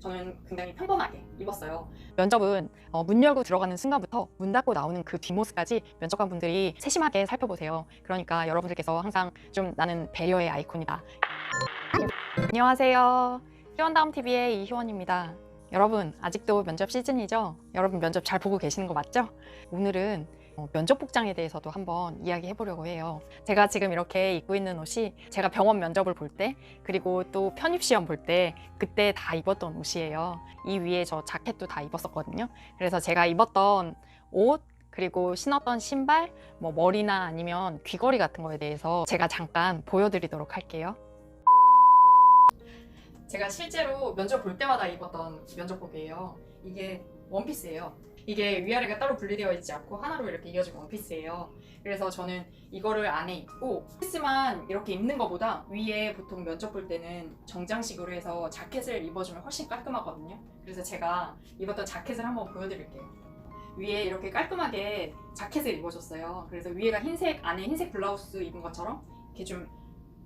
저는 굉장히 평범하게 입었어요. 면접은 문 열고 들어가는 순간부터 문 닫고 나오는 그 뒷모습까지 면접관분들이 세심하게 살펴보세요. 그러니까 여러분들께서 항상 좀 나는 배려의 아이콘이다. 안녕하세요. 희원다움TV의 이희원입니다. 여러분 아직도 면접 시즌이죠? 여러분 면접 잘 보고 계시는 거 맞죠? 오늘은 면접 복장에 대해서도 한번 이야기해 보려고 해요. 제가 지금 이렇게 입고 있는 옷이 제가 병원 면접을 볼 때, 그리고 또 편입시험 볼 때 그때 다 입었던 옷이에요. 이 위에 저 자켓도 다 입었었거든요. 그래서 제가 입었던 옷, 그리고 신었던 신발, 머리나 아니면 귀걸이 같은 거에 대해서 제가 잠깐 보여드리도록 할게요. 제가 실제로 면접 볼 때마다 입었던 면접복이에요. 이게 원피스예요. 이게 위아래가 따로 분리되어 있지 않고 하나로 이렇게 이어진 원피스예요. 그래서 저는 이거를 안에 입고 피스만 이렇게 입는 것보다 위에 보통 면접 볼 때는 정장식으로 해서 자켓을 입어주면 훨씬 깔끔하거든요. 그래서 제가 입었던 자켓을 한번 보여드릴게요. 위에 이렇게 깔끔하게 자켓을 입어줬어요. 그래서 위에가 흰색, 안에 흰색 블라우스 입은 것처럼 이렇게 좀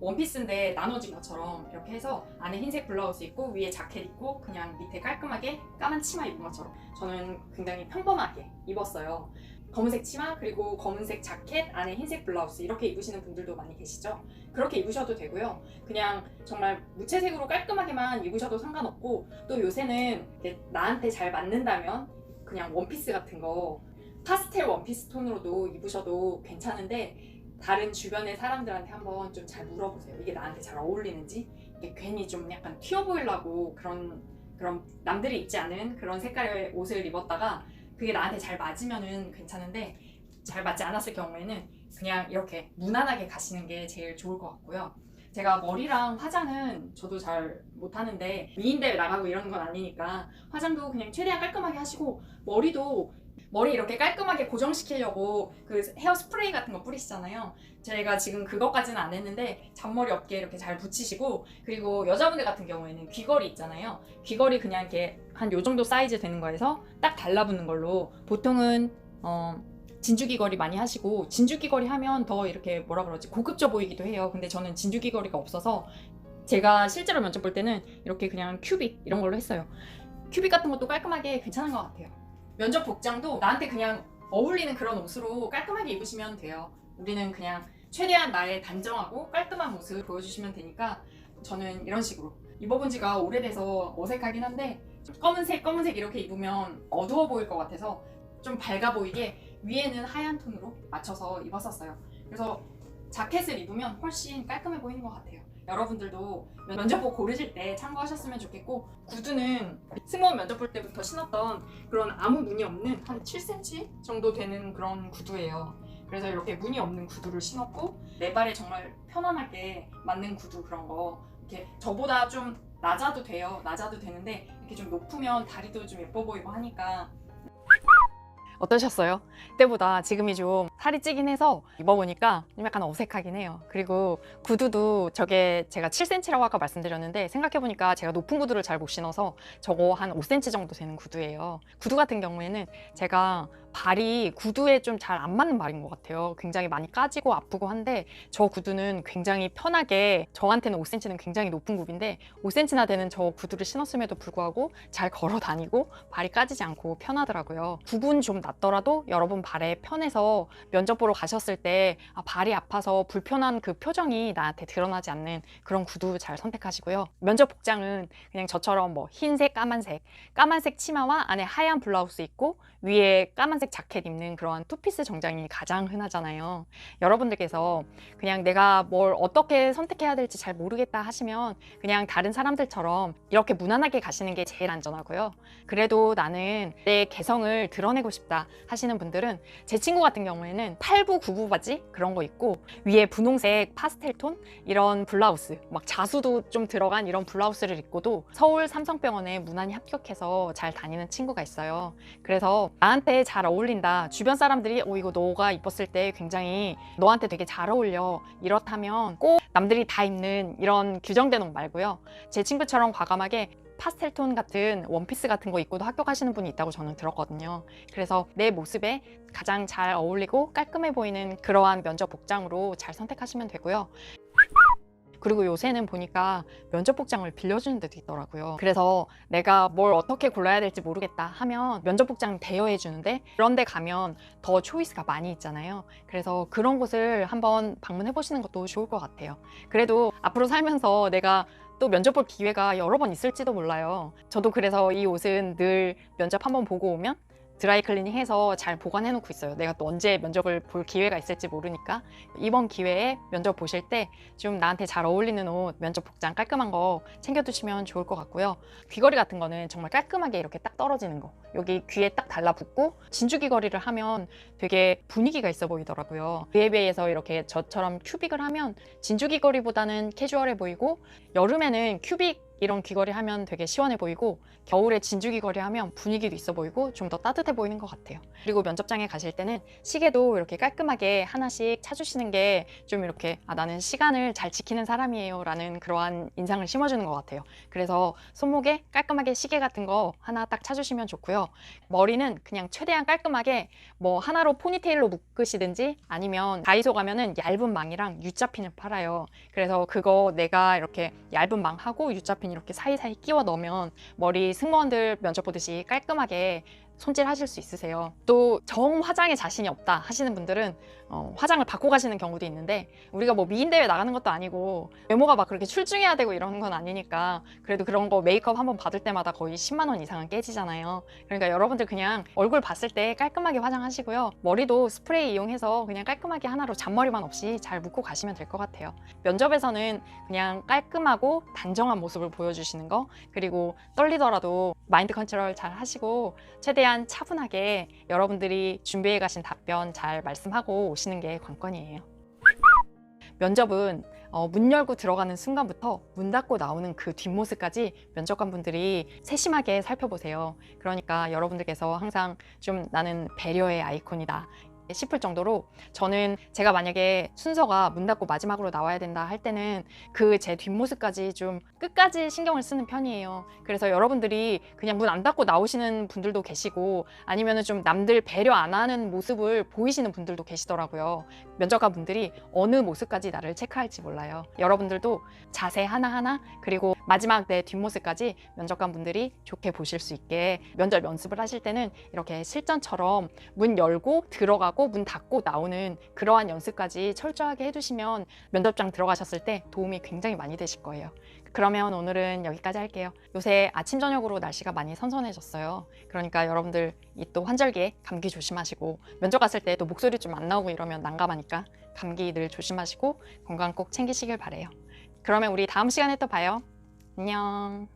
원피스인데 나눠진 것처럼 이렇게 해서 안에 흰색 블라우스 입고 위에 자켓 입고 그냥 밑에 깔끔하게 까만 치마 입은 것처럼 저는 굉장히 평범하게 입었어요. 검은색 치마 그리고 검은색 자켓 안에 흰색 블라우스 이렇게 입으시는 분들도 많이 계시죠? 그렇게 입으셔도 되고요. 그냥 정말 무채색으로 깔끔하게만 입으셔도 상관없고, 또 요새는 나한테 잘 맞는다면 그냥 원피스 같은 거 파스텔 원피스 톤으로도 입으셔도 괜찮은데, 다른 주변의 사람들한테 한번 좀 잘 물어보세요. 이게 나한테 잘 어울리는지. 이게 괜히 좀 약간 튀어 보이려고 그런 남들이 입지 않은 그런 색깔의 옷을 입었다가 그게 나한테 잘 맞으면은 괜찮은데, 잘 맞지 않았을 경우에는 그냥 이렇게 무난하게 가시는 게 제일 좋을 것 같고요. 제가 머리랑 화장은 저도 잘 못하는데, 미인대회 나가고 이런 건 아니니까 화장도 그냥 최대한 깔끔하게 하시고, 머리 이렇게 깔끔하게 고정시키려고 그 헤어 스프레이 같은 거 뿌리시잖아요. 제가 지금 그것까지는 안 했는데 잔머리 어깨에 이렇게 잘 붙이시고, 그리고 여자분들 같은 경우에는 귀걸이 있잖아요. 귀걸이 그냥 이렇게 한 요 정도 사이즈 되는 거에서 딱 달라붙는 걸로, 보통은 진주 귀걸이 많이 하시고, 진주 귀걸이 하면 더 이렇게 고급져 보이기도 해요. 근데 저는 진주 귀걸이가 없어서 제가 실제로 면접 볼 때는 이렇게 그냥 큐빅 이런 걸로 했어요. 큐빅 같은 것도 깔끔하게 괜찮은 것 같아요. 면접 복장도 나한테 그냥 어울리는 그런 옷으로 깔끔하게 입으시면 돼요. 우리는 그냥 최대한 나의 단정하고 깔끔한 모습을 보여주시면 되니까, 저는 이런 식으로 입어본 지가 오래돼서 어색하긴 한데, 검은색 이렇게 입으면 어두워 보일 것 같아서 좀 밝아 보이게 위에는 하얀 톤으로 맞춰서 입었었어요. 그래서 자켓을 입으면 훨씬 깔끔해 보이는 것 같아요. 여러분들도 면접복 고르실 때 참고하셨으면 좋겠고, 구두는 승무원 면접 볼 때부터 신었던 그런 아무 무늬 없는 한 7cm 정도 되는 그런 구두예요. 그래서 이렇게 무늬 없는 구두를 신었고, 내 발에 정말 편안하게 맞는 구두, 그런 거 이렇게 저보다 좀 낮아도 돼요. 낮아도 되는데 이렇게 좀 높으면 다리도 좀 예뻐 보이고 하니까. 어떠셨어요? 그때보다 지금이 좀 살이 찌긴 해서 입어보니까 좀 약간 어색하긴 해요. 그리고 구두도 저게 제가 7cm라고 아까 말씀드렸는데, 생각해보니까 제가 높은 구두를 잘 못 신어서 저거 한 5cm 정도 되는 구두예요. 구두 같은 경우에는 제가 발이 구두에 좀 잘 안 맞는 발인 것 같아요. 굉장히 많이 까지고 아프고 한데, 저 구두는 굉장히 편하게, 저한테는 5cm는 굉장히 높은 굽인데 5cm나 되는 저 구두를 신었음에도 불구하고 잘 걸어 다니고 발이 까지지 않고 편하더라고요. 굽은 좀 낮더라도 여러분 발에 편해서 면접 보러 가셨을 때 발이 아파서 불편한 그 표정이 나한테 드러나지 않는 그런 구두 잘 선택하시고요. 면접 복장은 그냥 저처럼 흰색, 까만색 치마와 안에 하얀 블라우스 입고 위에 까만색 자켓 입는 그런 투피스 정장이 가장 흔하잖아요. 여러분들께서 그냥 내가 뭘 어떻게 선택해야 될지 잘 모르겠다 하시면 그냥 다른 사람들처럼 이렇게 무난하게 가시는 게 제일 안전하고요. 그래도 나는 내 개성을 드러내고 싶다 하시는 분들은, 제 친구 같은 경우에는 8부, 9부 바지 그런 거 입고 위에 분홍색 파스텔 톤 이런 블라우스, 자수도 좀 들어간 이런 블라우스를 입고도 서울 삼성병원에 무난히 합격해서 잘 다니는 친구가 있어요. 그래서 나한테 잘 어울린다, 주변 사람들이 이거 너가 입었을 때 굉장히 너한테 되게 잘 어울려, 이렇다면 꼭 남들이 다 입는 이런 규정된 옷 말고요, 제 친구처럼 과감하게 파스텔 톤 같은 원피스 같은 거 입고도 합격하시는 분이 있다고 저는 들었거든요. 그래서 내 모습에 가장 잘 어울리고 깔끔해 보이는 그러한 면접 복장으로 잘 선택하시면 되고요. 그리고 요새는 보니까 면접 복장을 빌려주는 데도 있더라고요. 그래서 내가 뭘 어떻게 골라야 될지 모르겠다 하면 면접 복장 대여해 주는데, 그런 데 가면 더 초이스가 많이 있잖아요. 그래서 그런 곳을 한번 방문해 보시는 것도 좋을 것 같아요. 그래도 앞으로 살면서 내가 또 면접 볼 기회가 여러 번 있을지도 몰라요. 저도 그래서 이 옷은 늘 면접 한번 보고 오면 드라이 클리닝 해서 잘 보관해 놓고 있어요. 내가 또 언제 면접을 볼 기회가 있을지 모르니까 이번 기회에 면접 보실 때 좀 나한테 잘 어울리는 옷, 면접 복장 깔끔한 거 챙겨두시면 좋을 것 같고요. 귀걸이 같은 거는 정말 깔끔하게 이렇게 딱 떨어지는 거, 여기 귀에 딱 달라붙고 진주 귀걸이를 하면 되게 분위기가 있어 보이더라고요. 그에 비해서 이렇게 저처럼 큐빅을 하면 진주 귀걸이보다는 캐주얼해 보이고, 여름에는 큐빅 이런 귀걸이 하면 되게 시원해 보이고, 겨울에 진주 귀걸이 하면 분위기도 있어 보이고 좀 더 따뜻해 보이는 것 같아요. 그리고 면접장에 가실 때는 시계도 이렇게 깔끔하게 하나씩 차주시는 게 좀 이렇게 나는 시간을 잘 지키는 사람이에요 라는 그러한 인상을 심어주는 것 같아요. 그래서 손목에 깔끔하게 시계 같은 거 하나 딱 차주시면 좋고요. 머리는 그냥 최대한 깔끔하게 뭐 하나로 포니테일로 묶으시든지, 아니면 다이소 가면은 얇은 망이랑 U자핀을 팔아요. 그래서 그거 내가 이렇게 얇은 망하고 U자핀 이렇게 사이사이 끼워 넣으면 머리 승무원들 면접 보듯이 깔끔하게 손질하실 수 있으세요. 또 정 화장에 자신이 없다 하시는 분들은 화장을 받고 가시는 경우도 있는데, 우리가 뭐 미인대회 나가는 것도 아니고 외모가 막 그렇게 출중해야 되고 이러는 건 아니니까, 그래도 그런 거 메이크업 한번 받을 때마다 거의 10만 원 이상은 깨지잖아요. 그러니까 여러분들 그냥 얼굴 봤을 때 깔끔하게 화장하시고요. 머리도 스프레이 이용해서 그냥 깔끔하게 하나로 잔머리만 없이 잘 묶고 가시면 될 것 같아요. 면접에서는 그냥 깔끔하고 단정한 모습을 보여주시는 거, 그리고 떨리더라도 마인드 컨트롤 잘 하시고 최대한 차분하게 여러분들이 준비해 가신 답변 잘 말씀하고 오시는 게 관건이에요. 면접은 문 열고 들어가는 순간부터 문 닫고 나오는 그 뒷모습까지 면접관분들이 세심하게 살펴보세요. 그러니까 여러분들께서 항상 좀 나는 배려의 아이콘이다 싶을 정도로, 저는 제가 만약에 순서가 문 닫고 마지막으로 나와야 된다 할 때는 그 제 뒷모습까지 좀 끝까지 신경을 쓰는 편이에요. 그래서 여러분들이 그냥 문 안 닫고 나오시는 분들도 계시고, 아니면은 좀 남들 배려 안 하는 모습을 보이시는 분들도 계시더라고요. 면접관 분들이 어느 모습까지 나를 체크할지 몰라요. 여러분들도 자세 하나하나, 그리고 마지막 내 뒷모습까지 면접관 분들이 좋게 보실 수 있게 면접 연습을 하실 때는 이렇게 실전처럼 문 열고 들어가고 문 닫고 나오는 그러한 연습까지 철저하게 해두시면 면접장 들어가셨을 때 도움이 굉장히 많이 되실 거예요. 그러면 오늘은 여기까지 할게요. 요새 아침 저녁으로 날씨가 많이 선선해졌어요. 그러니까 여러분들 이 또 환절기에 감기 조심하시고, 면접 갔을 때 또 목소리 좀 안 나오고 이러면 난감하니까 감기 늘 조심하시고 건강 꼭 챙기시길 바래요. 그러면 우리 다음 시간에 또 봐요. 안녕.